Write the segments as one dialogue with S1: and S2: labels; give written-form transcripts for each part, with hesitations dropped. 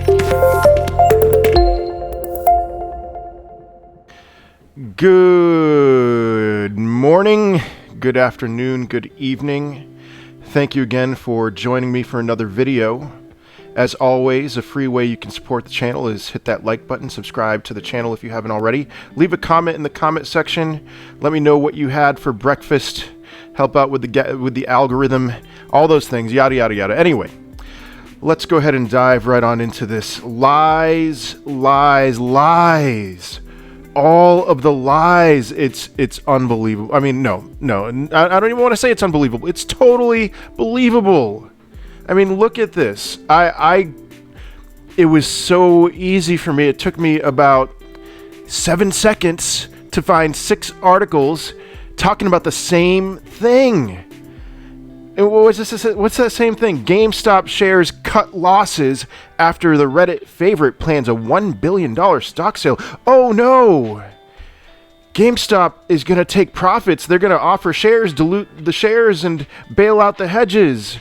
S1: Good morning, good afternoon, good evening. Thank you again for joining me for another video. As always, a free way you can support the channel is hit that like button, subscribe to the channel if you haven't already. Leave a comment in the comment section. Let me know what you had for breakfast. Help out with the algorithm, all those things, yada, yada, yada. Anyway, let's go ahead and dive right on into this. Lies, lies, lies. All of the lies. It's unbelievable. I mean, no, I don't even want to say it's unbelievable. It's totally believable. I mean, look at this. It was so easy for me. It took me about 7 seconds to find 6 articles talking about the same thing. And what's that same thing? GameStop shares cut losses after the Reddit favorite plans a $1 billion stock sale. Oh no! GameStop is going to take profits. They're going to offer shares, dilute the shares, and bail out the hedges.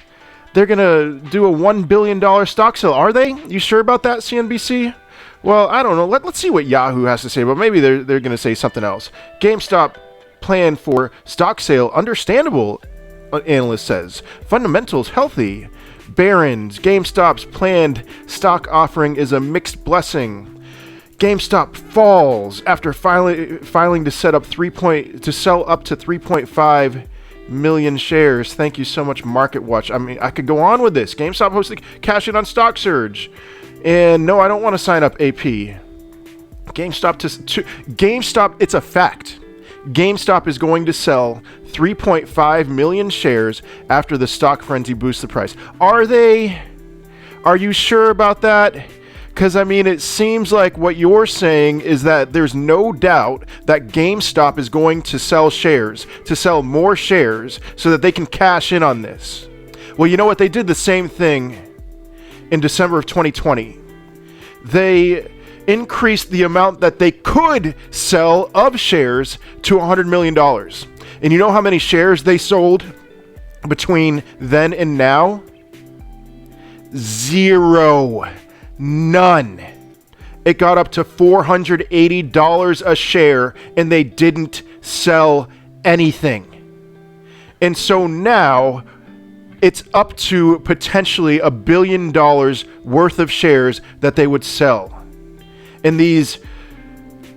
S1: They're going to do a $1 billion stock sale. Are they? You sure about that, CNBC? Well, I don't know. Let's see what Yahoo has to say, but maybe they're going to say something else. GameStop plan for stock sale, understandable, analyst says. Fundamentals healthy. Barron's, GameStop's planned stock offering is a mixed blessing. GameStop falls after filing to sell up to 3.5 million shares. Thank you so much, MarketWatch. I mean, I could go on with this. GameStop hosted cash in on stock surge. And no, I don't want to sign up AP. GameStop, it's a fact. GameStop is going to sell 3.5 million shares after the stock frenzy boosts the price. Are they? Are you sure about that? Because, I mean, it seems like what you're saying is that there's no doubt that GameStop is going to sell shares, to sell more shares, so that they can cash in on this. Well, you know what? They did the same thing in December of 2020. They increased the amount that they could sell of shares to $100 million. And you know how many shares they sold between then and now? 0. None. It got up to $480 a share, and they didn't sell anything. And so now it's up to potentially $1 billion worth of shares that they would sell. And the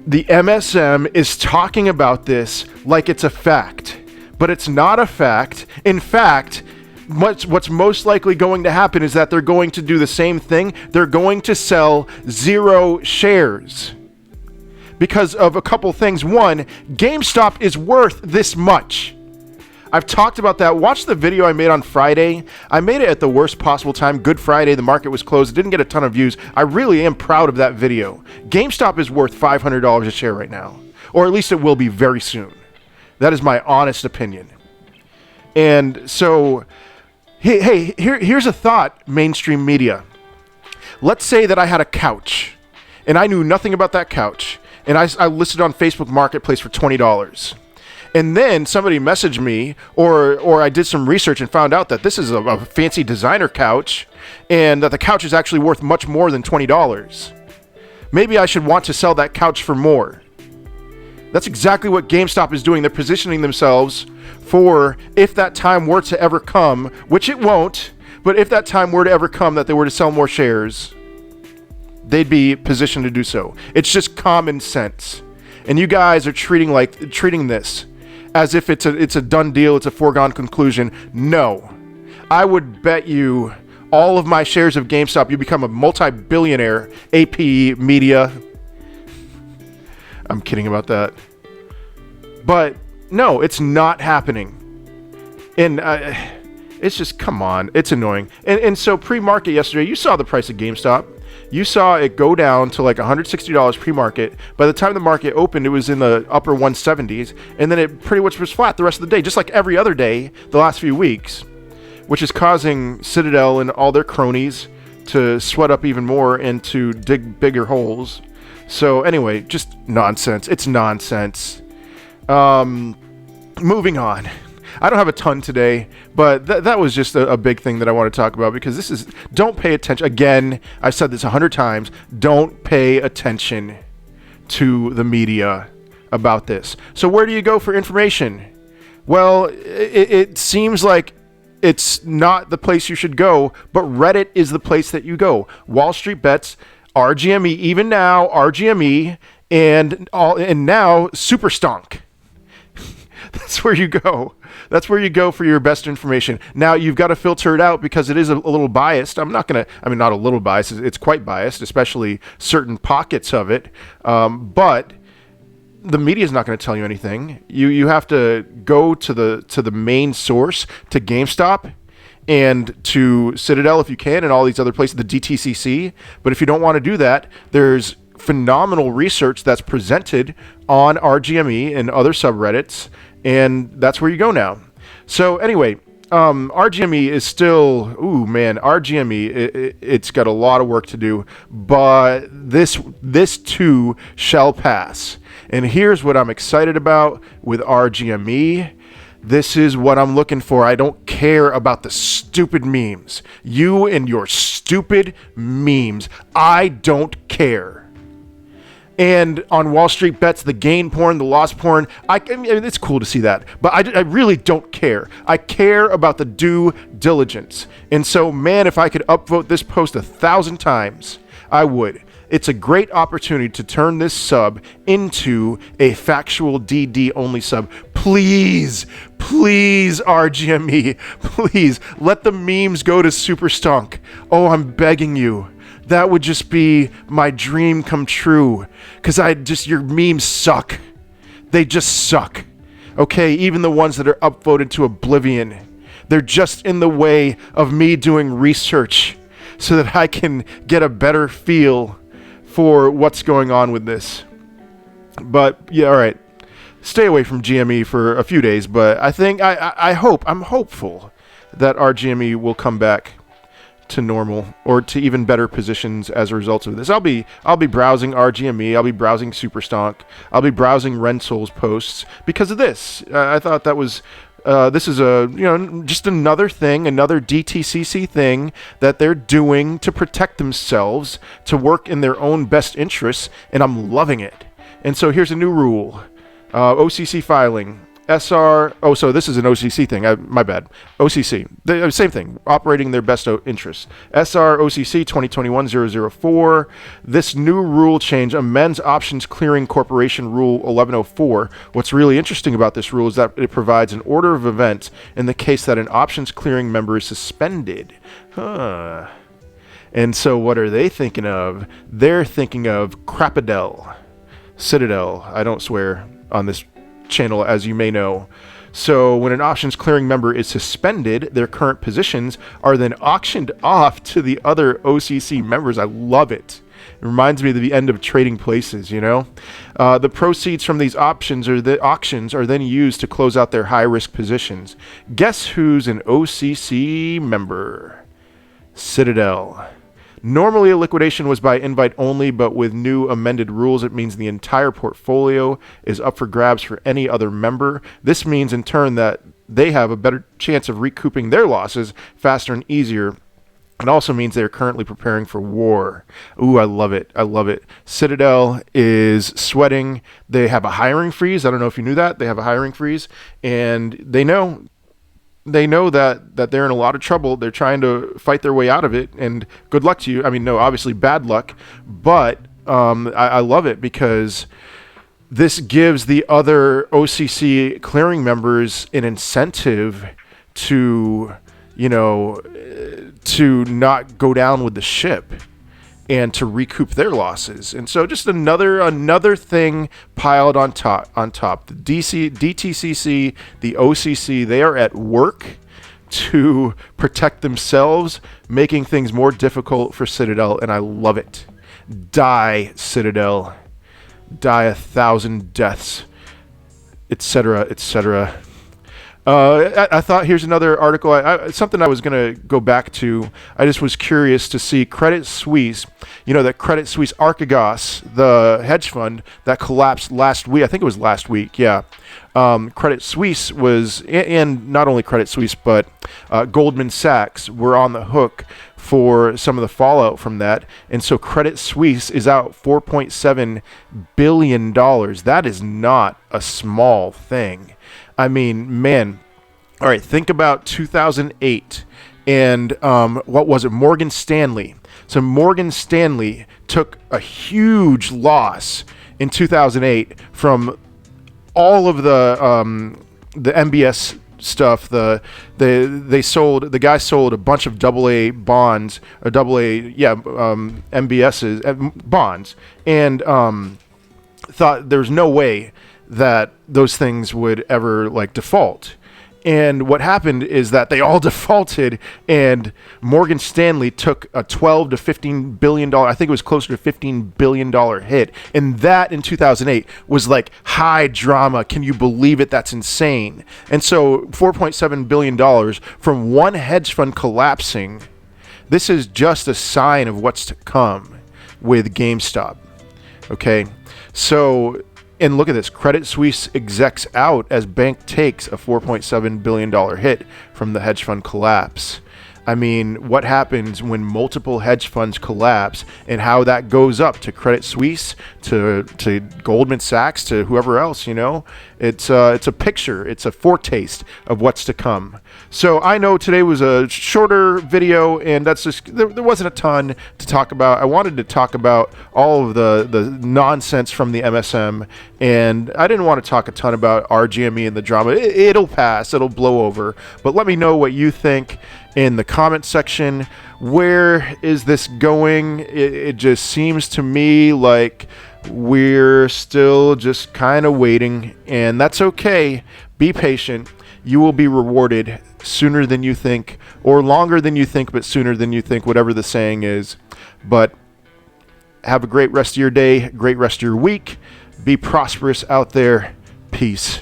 S1: MSM is talking about this like it's a fact, but it's not a fact. In fact, what's most likely going to happen is that they're going to do the same thing. They're going to sell 0 shares because of a couple things. One, GameStop is worth this much. I've talked about that. Watch the video I made on Friday. I made it at the worst possible time. Good Friday. The market was closed. It didn't get a ton of views. I really am proud of that video. GameStop is worth $500 a share right now, or at least it will be very soon. That is my honest opinion. And so, here's a thought, mainstream media. Let's say that I had a couch, and I knew nothing about that couch, and I listed on Facebook Marketplace for $20. And then somebody messaged me, or I did some research and found out that this is a fancy designer couch, and that the couch is actually worth much more than $20. Maybe I should want to sell that couch for more. That's exactly what GameStop is doing. They're positioning themselves for, if that time were to ever come, which it won't, but if that time were to ever come that they were to sell more shares, they'd be positioned to do so. It's just common sense. And you guys are treating this as if it's a done deal, it's a foregone conclusion. No. I would bet you all of my shares of GameStop, you become a multi-billionaire. AP Media. I'm kidding about that. But no, it's not happening. And it's just, come on, it's annoying. And so pre-market yesterday, you saw the price of GameStop. You saw it go down to like $160 pre-market. By the time the market opened, it was in the upper 170s, and then it pretty much was flat the rest of the day, just like every other day the last few weeks, which is causing Citadel and all their cronies to sweat up even more and to dig bigger holes. So anyway, just nonsense. It's nonsense. Moving on. I don't have a ton today, but that was just a big thing that I want to talk about, because this is, don't pay attention. Again, I've said this 100 times, don't pay attention to the media about this. So where do you go for information? Well, it seems like it's not the place you should go, but Reddit is the place that you go. Wall Street Bets, RGME, even now, RGME, and now Super Stonk. That's where you go. That's where you go for your best information. Now, you've got to filter it out because it is a little biased. Not a little biased. It's quite biased, especially certain pockets of it. But the media is not going to tell you anything. You have to go to the main source, to GameStop, and to Citadel if you can, and all these other places, the DTCC. But if you don't want to do that, there's phenomenal research that's presented on RGME and other subreddits, and that's where you go now. So anyway, RGME is still, RGME, it's got a lot of work to do, but this too shall pass. And here's what I'm excited about with RGME. This is what I'm looking for. I don't care about the stupid memes. You and your stupid memes. I don't care. And on Wall Street Bets, the gain porn, the loss porn, I mean, it's cool to see that, but I really don't care. I care about the due diligence. And so, man, if I could upvote this post 1,000 times, I would. It's a great opportunity to turn this sub into a factual DD only sub. Please, RGME, please let the memes go to Super Stonk. Oh, I'm begging you. That would just be my dream come true. Because your memes suck. They just suck. Okay, even the ones that are upvoted to oblivion. They're just in the way of me doing research so that I can get a better feel for what's going on with this. But yeah, all right. Stay away from GME for a few days, but I think I'm hopeful that our GME will come back to normal or to even better positions as a result of this. I'll be browsing RGME, I'll be browsing Super Stonk, I'll be browsing Rensol's posts because of this. I thought that was this is just another thing, another DTCC thing that they're doing to protect themselves, to work in their own best interests, and I'm loving it. And so here's a new rule. OCC filing. SR, so this is an OCC thing, my bad. OCC, same thing, operating their best interests. SR OCC 2021-004. This new rule change amends Options Clearing Corporation Rule 1104. What's really interesting about this rule is that it provides an order of events in the case that an options clearing member is suspended. And so what are they thinking of? They're thinking of Citadel. I don't swear on this channel, as you may know. So when an options clearing member is suspended, their current positions are then auctioned off to the other OCC members. I love it. It reminds me of the end of Trading Places, The proceeds from these auctions are then used to close out their high-risk positions. Guess who's an OCC member? Citadel. Normally, a liquidation was by invite only, but with new amended rules, it means the entire portfolio is up for grabs for any other member. This means, in turn, that they have a better chance of recouping their losses faster and easier. It also means they're currently preparing for war. Ooh, I love it. Citadel is sweating. They have a hiring freeze. I don't know if you knew that. They have a hiring freeze, and they know that they're in a lot of trouble. They're trying to fight their way out of it, and good luck to you. I mean, no, obviously bad luck, but I love it because this gives the other OCC clearing members an incentive to not go down with the ship and to recoup their losses. And so just another thing piled on top. The DTCC, the OCC, they are at work to protect themselves, making things more difficult for Citadel, and I love it. Die, Citadel. Die 1,000 deaths, etc., etc. I thought here's another article. Something I was going to go back to. I just was curious to see Credit Suisse. You know, that Credit Suisse Archegos, the hedge fund that collapsed last week. I think it was last week. Yeah. Credit Suisse was, and not only Credit Suisse, but Goldman Sachs were on the hook for some of the fallout from that. And so Credit Suisse is out $4.7 billion. That is not a small thing. I mean, man, all right, think about 2008 and what was it, Morgan Stanley. So Morgan Stanley took a huge loss in 2008 from all of the MBS stuff. The guy sold a bunch of AA bonds, or MBS's bonds, and thought there was no way that those things would ever like default. And what happened is that they all defaulted, and Morgan Stanley took a 12 to 15 billion dollar, I think it was closer to $15 billion hit. And that in 2008 was like high drama. Can you believe it? That's insane. And so $4.7 billion from one hedge fund collapsing. This is just a sign of what's to come with GameStop. Okay. So, and look at this. Credit Suisse execs out as bank takes a $4.7 billion hit from the hedge fund collapse. I mean, what happens when multiple hedge funds collapse, and how that goes up to Credit Suisse, to Goldman Sachs, to whoever else, you know? It's a picture. It's a foretaste of what's to come. So I know today was a shorter video, and that's just, there wasn't a ton to talk about. I wanted to talk about all of the nonsense from the MSM, and I didn't want to talk a ton about our GME and the drama. It'll pass. It'll blow over. But let me know what you think in the comment section. Where is this going? It just seems to me like we're still just kind of waiting, and that's okay. Be patient. You will be rewarded sooner than you think, or longer than you think, but sooner than you think, whatever the saying is. But have a great rest of your day, great rest of your week. Be prosperous out there. Peace.